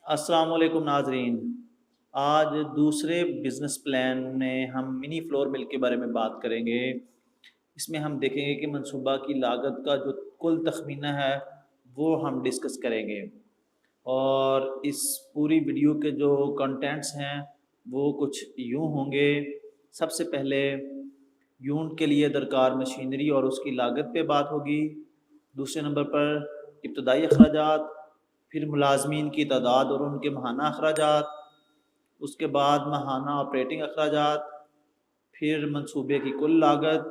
अस्सलाम वालेकुम नाजरीन। आज दूसरे बिज़नेस प्लान में हम मिनी फ्लोर मिल के बारे में बात करेंगे। इसमें हम देखेंगे कि मनसूबा की लागत का जो कुल तखमीना है वो हम डिस्कस करेंगे। और इस पूरी वीडियो के जो कंटेंट्स हैं वो कुछ यूँ होंगे। सबसे पहले यूनिट के लिए दरकार मशीनरी और उसकी लागत पे बात होगी। दूसरे नंबर पर इब्तदाई अखराजात, फिर मुलाजमीन की तादाद और उनके माहाना अखराजात, उसके बाद माहाना ऑपरेटिंग अखराजात, फिर मंसूबे की कुल लागत,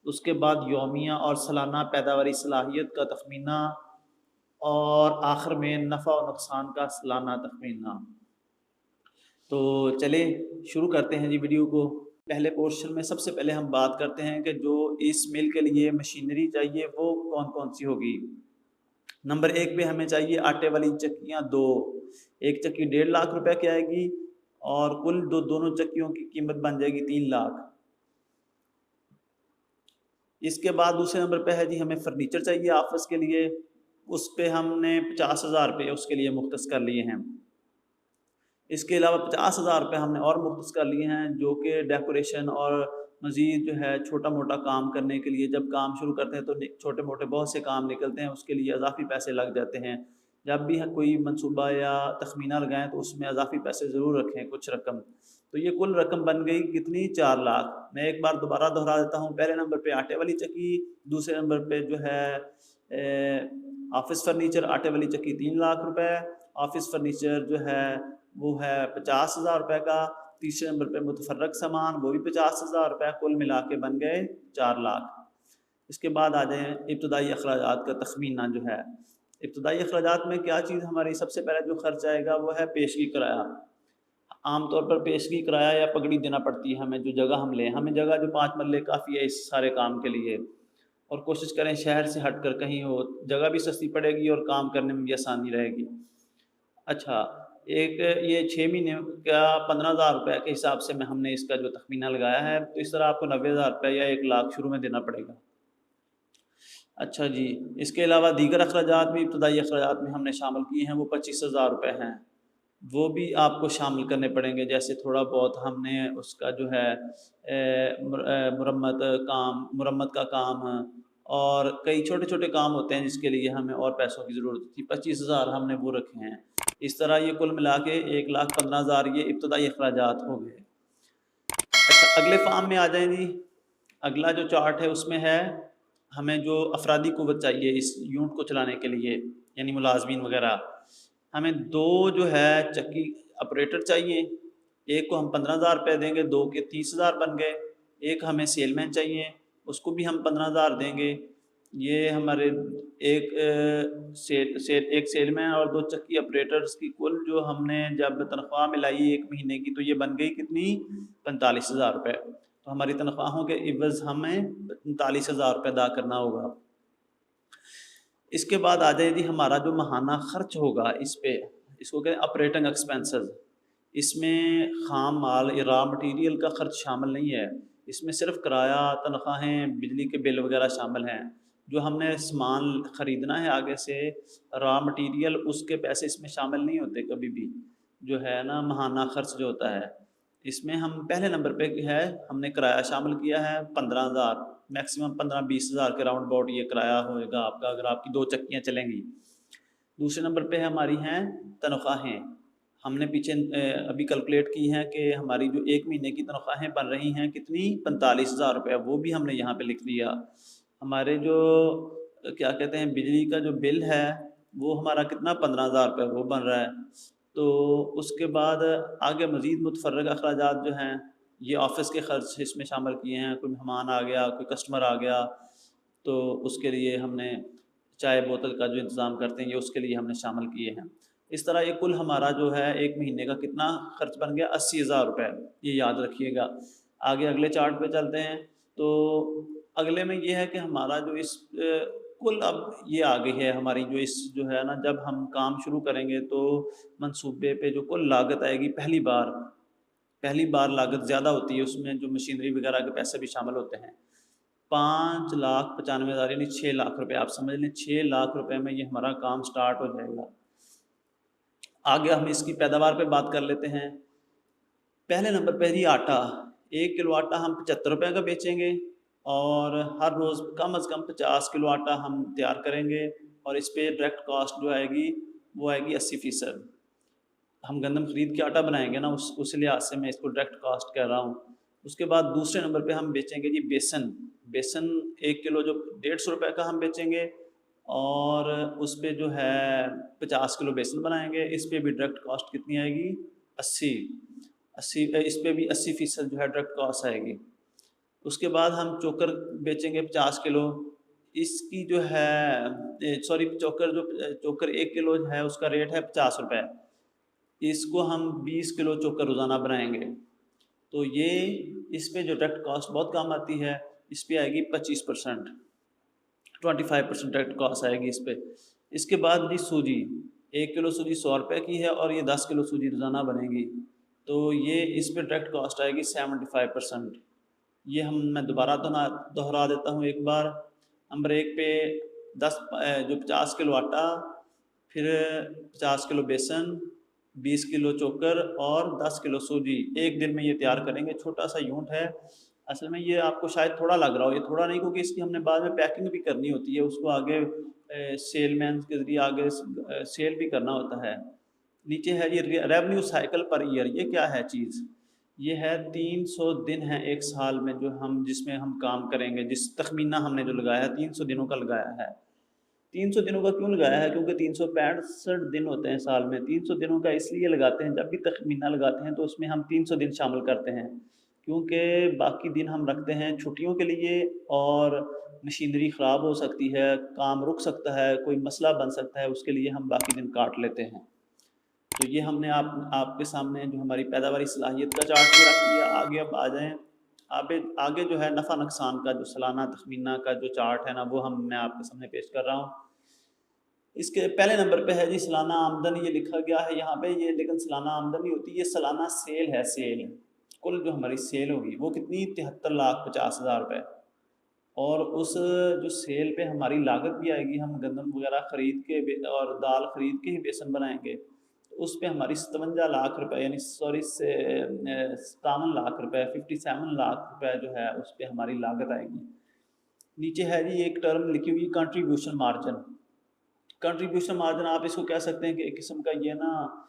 उसके बाद यौमिया और सालाना पैदावारी सलाहियत का तखमीना, और आखिर में नफ़ा और नुकसान का सालाना तखमीना। तो चले शुरू करते हैं जी वीडियो को। पहले पोर्शन में सबसे पहले हम बात करते हैं कि जो इस मिल के लिए मशीनरी चाहिए वो कौन कौन सी होगी। नंबर एक पे हमें चाहिए आटे वाली चक्कियाँ दो। एक चक्की 1.5 लाख रुपए की आएगी और कुल दोनों चक्कियों की कीमत बन जाएगी 3 लाख। इसके बाद दूसरे नंबर पे है जी हमें फर्नीचर चाहिए ऑफिस के लिए। उस पे हमने 50,000 रुपये उसके लिए मुख्तस कर लिए हैं। इसके अलावा 50,000 रुपये हमने और मुख्तस कर लिए हैं जो कि डेकोरेशन और मज़ीद जो है छोटा मोटा काम करने के लिए। जब काम शुरू करते हैं तो छोटे मोटे बहुत से काम निकलते हैं, उसके लिए इजाफी पैसे लग जाते हैं। जब भी कोई मनसूबा या तखमीना लगाएं तो उसमें इजाफी पैसे ज़रूर रखें, कुछ रकम। तो ये कुल रकम बन गई कितनी, 4 लाख। मैं एक बार दोबारा दोहरा देता हूँ। पहले नंबर पे आटे वाली चक्की, दूसरे नंबर पे जो है ऑफिस फर्नीचर आटे वाली चक्की 3 लाख रुपए, ऑफिस फर्नीचर जो है वो है 50,000 रुपये का। तीसरे नंबर पे मुतफर्रक सामान वो भी 50,000 रुपये, कुल मिला के बन गए 4 लाख। इसके बाद आ जाए इब्तदाई अखराजात का तखमीना जो है। इब्तदाई अखराजात में क्या चीज़ हमारी सबसे पहले जो खर्च आएगा वो है पेशगी किराया। आमतौर पर पेशगी किराया या पगड़ी देना पड़ती है हमें, जो जगह हम लें। हमें जगह जो 5 मरले काफ़ी है इस सारे काम के लिए, और कोशिश करें शहर से हट कर कहीं हो, जगह भी सस्ती पड़ेगी और काम करने में भी आसानी रहेगी। अच्छा, एक ये 6 महीने का 15,000 रुपये के हिसाब से में हमने इसका जो तखमीना लगाया है, तो इस तरह आपको 90,000 रुपये या 1 लाख शुरू में देना पड़ेगा। अच्छा जी, इसके अलावा दीगर अखराजात भी इब्तदाई अखराजात में हमने शामिल किए हैं, वो 25,000 रुपये हैं। वो भी आपको शामिल करने पड़ेंगे। जैसे थोड़ा बहुत हमने उसका जो है मुरम्मत का काम है, और कई छोटे छोटे काम होते हैं जिसके लिए हमें और पैसों की ज़रूरत होती है। 25,000 हमने वो रखे हैं। इस तरह ये कुल मिला के 1,15,000 ये इब्तदाई अखराजात हो गए। अच्छा, अगले फार्म में आ जाएं जी। अगला जो चार्ट है उसमें है हमें जो अफरादी क़ुव्वत चाहिए इस यूनिट को चलाने के लिए, यानी मुलाजमीन वगैरह। हमें दो जो है चक्की ऑपरेटर चाहिए। एक को हम 15,000 रुपये देंगे, दो के 30,000 बन गए। एक हमें सेलमैन चाहिए, उसको भी हम 15,000 देंगे। ये हमारे एक सेलमैन और दो चक्की ऑपरेटर्स की कुल जो हमने जब तनख्वाह मिलाई 1 महीने की, तो ये बन गई कितनी, 45,000 रुपये। तो हमारी तनख्वाहों के इवज़ हमें 45,000 रुपये अदा करना होगा। इसके बाद आ जाए जी हमारा जो माहाना खर्च होगा इस पे, इसको कहते हैं ऑपरेटिंग एक्सपेंसेस। इसमें खाम माल रॉ मटेरियल का खर्च शामिल नहीं है। इसमें सिर्फ किराया, तनख्वाहें, बिजली के बिल वगैरह शामिल हैं। जो हमने सामान ख़रीदना है आगे से, रॉ मटेरियल, उसके पैसे इसमें शामिल नहीं होते कभी भी। जो है ना माहाना खर्च जो होता है, इसमें हम पहले नंबर पे है हमने किराया शामिल किया है 15,000। मैक्सिमम 15-20,000 के राउंड अबाउट ये किराया होएगा आपका, अगर आपकी दो चक्कियाँ चलेंगी। दूसरे नंबर पे हमारी हैं तनख्वाहें। हमने पीछे अभी कैलकुलेट की हैं कि हमारी जो 1 महीने की तनख्वाहें बन रही हैं कितनी, 45,000 रुपये। वो भी हमने यहाँ पे लिख लिया। हमारे जो क्या कहते हैं बिजली का जो बिल है वो हमारा कितना, 15,000 रुपये वो बन रहा है। तो उसके बाद आगे मज़ीद मुतफर्रग अखराजात जो हैं, ये ऑफ़िस के ख़र्च इसमें शामिल किए हैं। कोई मेहमान आ गया, कोई कस्टमर आ गया, तो उसके लिए हमने चाय बोतल का जो इंतज़ाम करते हैं ये उसके लिए हमने शामिल किए हैं। इस तरह ये कुल हमारा जो है 1 महीने का कितना खर्च बन गया, 80,000 रुपये। ये याद रखिएगा। आगे अगले चार्ट पे चलते हैं। तो अगले में ये है कि हमारा जो इस कुल अब ये आ गई है हमारी जो इस जो है ना, जब हम काम शुरू करेंगे तो मंसूबे पे जो कुल लागत आएगी, पहली बार लागत ज़्यादा होती है, उसमें जो मशीनरी वगैरह के पैसे भी शामिल होते हैं। 5,95,000 यानी 6 लाख रुपये, आप समझ लें 6 लाख रुपये में ये हमारा काम स्टार्ट हो जाएगा। आगे हम इसकी पैदावार पे बात कर लेते हैं। पहले नंबर पे जी आटा। 1 किलो आटा हम 75 रुपये का बेचेंगे और हर रोज़ कम से कम 50 किलो आटा हम तैयार करेंगे और इस पे डायरेक्ट कॉस्ट जो आएगी वो आएगी 80%। हम गंदम खरीद के आटा बनाएंगे ना, उस लिहाज से मैं इसको डायरेक्ट कॉस्ट कह रहा हूँ। उसके बाद दूसरे नंबर पे हम बेचेंगे जी बेसन। बेसन 1 किलो जो 150 रुपये का हम बेचेंगे और उस पे जो है 50 किलो बेसन बनाएंगे। इस पे भी डायरेक्ट कॉस्ट कितनी आएगी? 80। इस पे भी 80% जो है डायरेक्ट कॉस्ट आएगी। उसके बाद हम चोकर बेचेंगे 50 किलो। इसकी जो है चोकर 1 किलो है उसका रेट है 50 रुपये। इसको हम 20 किलो चोकर रोज़ाना बनाएंगे तो ये इस पे जो डायरेक्ट कॉस्ट बहुत कम आती है, इस पे आएगी 25%, 25% डायरेक्ट कॉस्ट आएगी इस पे। इसके बाद जी सूजी। 1 किलो सूजी 100 रुपये की है और ये 10 किलो सूजी रोज़ाना बनेगी तो ये इस पे डायरेक्ट कॉस्ट आएगी 75%। ये मैं दोबारा दोहरा देता हूँ एक बार। नंबर 1 पे 50 किलो आटा, फिर 50 किलो बेसन, 20 किलो चोकर और 10 किलो सूजी एक दिन में ये तैयार करेंगे। छोटा सा यूनिट है, असल में ये आपको शायद थोड़ा लग रहा हो, ये थोड़ा नहीं क्योंकि इसकी हमने बाद में पैकिंग भी करनी होती है, उसको आगे सेलमैन के ज़रिए आगे सेल भी करना होता है। नीचे है ये रेवेन्यू साइकिल पर ईयर। ये क्या है चीज़? ये है 300 दिन है एक साल में जो जिसमें हम काम करेंगे, जिस तखमीना हमने जो लगाया है 300 दिनों का लगाया है। 300 दिनों का क्यों लगाया है? क्योंकि 365 दिन होते हैं साल में। 300 दिनों का इसलिए लगाते हैं, जब भी तखमीना लगाते हैं तो उसमें हम 300 दिन शामिल करते हैं, क्योंकि बाकी दिन हम रखते हैं छुट्टियों के लिए और मशीनरी ख़राब हो सकती है, काम रुक सकता है, कोई मसला बन सकता है, उसके लिए हम बाकी दिन काट लेते हैं। तो ये हमने आपके सामने जो हमारी पैदावारी सलाहियत का चार्ट भी रख दिया। आगे अब आ जाएँ, आगे जो है नफ़ा नुकसान का जो सालाना तखमीना का जो चार्ट है ना, वो मैं आपके सामने पेश कर रहा हूँ। इसके पहले नंबर पे है जी सालाना आमदन। ये लिखा गया है यहाँ पे, ये लेकिन सालाना आमदन नहीं होती, ये सालाना सेल है। सेल कुल जो हमारी सेल होगी वो कितनी? 73,50,000 रुपये। और उस जो सेल पे हमारी लागत भी आएगी, हम गंदम वगैरह ख़रीद के और दाल ख़रीद के ही बेसन बनाएंगे तो उस पे हमारी 57 लाख रुपए, यानी 57 लाख रुपए, 57 लाख रुपए जो है उस पे हमारी लागत आएगी। नीचे है जी एक टर्म लिखी हुई कंट्रीब्यूशन मार्जिन। कंट्रीब्यूशन मार्जिन आप इसको कह सकते हैं कि एक किस्म का ये ना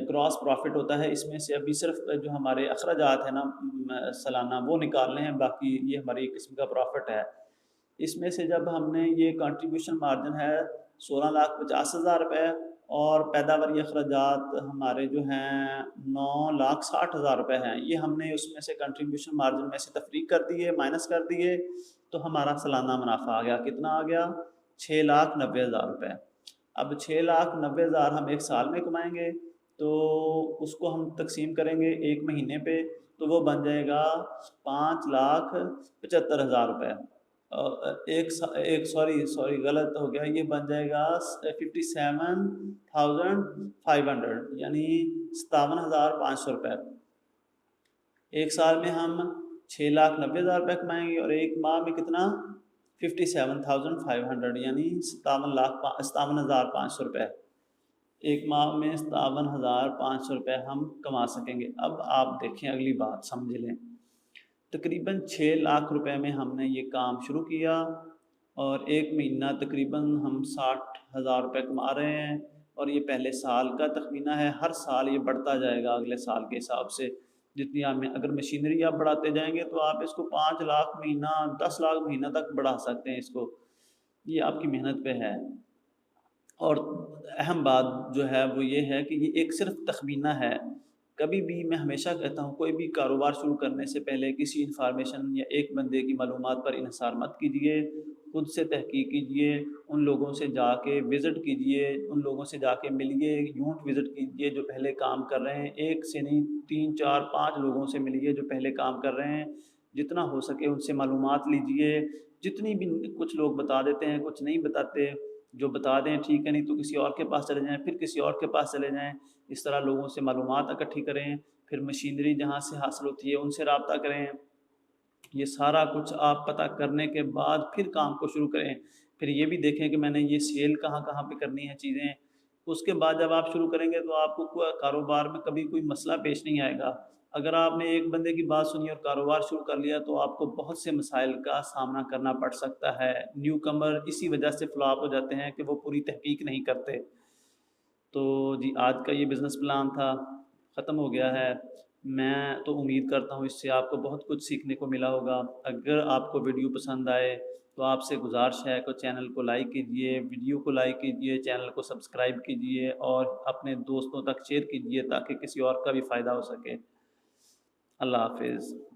ग्रॉस प्रॉफिट होता है। इसमें से अभी सिर्फ जो हमारे अखराजात हैं ना सालाना वो निकालने हैं, बाकी ये हमारी एक किस्म का प्रॉफिट है। इसमें से जब हमने ये कंट्रीब्यूशन मार्जिन है 16,50,000 रुपये और पैदावारी अखराजात हमारे जो हैं 9,60,000 रुपये हैं, ये हमने उसमें से कंट्रीब्यूशन मार्जिन में से तफरीक कर दिए, माइनस कर दिए, तो हमारा सालाना मुनाफा आ गया। कितना आ गया? 6,90,000 रुपये। अब 6,90,000 हम एक साल में कमाएंगे तो उसको हम तकसीम करेंगे एक महीने पे तो वो बन जाएगा 5,75,000 रुपये। सॉरी गलत हो गया, ये बन जाएगा 57,500, यानी 57,500 रुपये। एक साल में हम 6,90,000 रुपये कमाएंगे और एक माह में कितना? 57,500, यानी 57,500 रुपये। एक माह में 57,500 रुपये हम कमा सकेंगे। अब आप देखें, अगली बात समझ लें। तकरीबन 6 लाख रुपए में हमने ये काम शुरू किया और एक महीना तकरीबन हम 60,000 रुपये कमा रहे हैं और ये पहले साल का तखमीना है। हर साल ये बढ़ता जाएगा अगले साल के हिसाब से। जितनी अगर मशीनरी आप बढ़ाते जाएंगे तो आप इसको 5 लाख महीना, 10 लाख महीना तक बढ़ा सकते हैं इसको। ये आपकी मेहनत पे है। और अहम बात जो है वो ये है कि ये एक सिर्फ तखमीना है। कभी भी मैं हमेशा कहता हूँ, कोई भी कारोबार शुरू करने से पहले किसी इंफॉर्मेशन या एक बंदे की मालूमात पर इन्हिसार मत कीजिए। खुद से तहकीक कीजिए, उन लोगों से जाके विज़िट कीजिए, उन लोगों से जाके मिलिए, यूनिट विज़िट कीजिए जो पहले काम कर रहे हैं। एक से नहीं, 3, 4, 5 लोगों से मिलिए जो पहले काम कर रहे हैं। जितना हो सके उनसे मालूमात लीजिए। जितनी भी, कुछ लोग बता देते हैं, कुछ नहीं बताते। जो बता दें ठीक है, नहीं तो किसी और के पास चले जाएँ, फिर किसी और के पास चले जाएँ। इस तरह लोगों से मालूमात इकट्ठी करें, फिर मशीनरी जहाँ से हासिल होती है उनसे राब्ता करें। ये सारा कुछ आप पता करने के बाद फिर काम को शुरू करें। फिर ये भी देखें कि मैंने ये सेल कहाँ कहाँ पे करनी है चीज़ें, اس کے بعد جب آپ شروع کریں گے تو آپ کو کاروبار میں کبھی کوئی مسئلہ پیش نہیں آئے گا۔ اگر آپ نے ایک بندے کی بات سنی اور کاروبار شروع کر لیا تو آپ کو بہت سے مسائل کا سامنا کرنا پڑ سکتا ہے۔ نیو کمر اسی وجہ سے فلاپ ہو جاتے ہیں کہ وہ پوری تحقیق نہیں کرتے۔ تو جی آج کا یہ بزنس پلان تھا، ختم ہو گیا ہے۔ میں تو امید کرتا ہوں اس سے آپ کو بہت کچھ سیکھنے کو ملا ہوگا۔ اگر آپ کو ویڈیو پسند آئے تو آپ سے گزارش ہے کہ چینل کو لائک کیجئے، ویڈیو کو لائک کیجئے، چینل کو سبسکرائب کیجئے اور اپنے دوستوں تک شیئر کیجئے تاکہ کسی اور کا بھی فائدہ ہو سکے۔ اللہ حافظ۔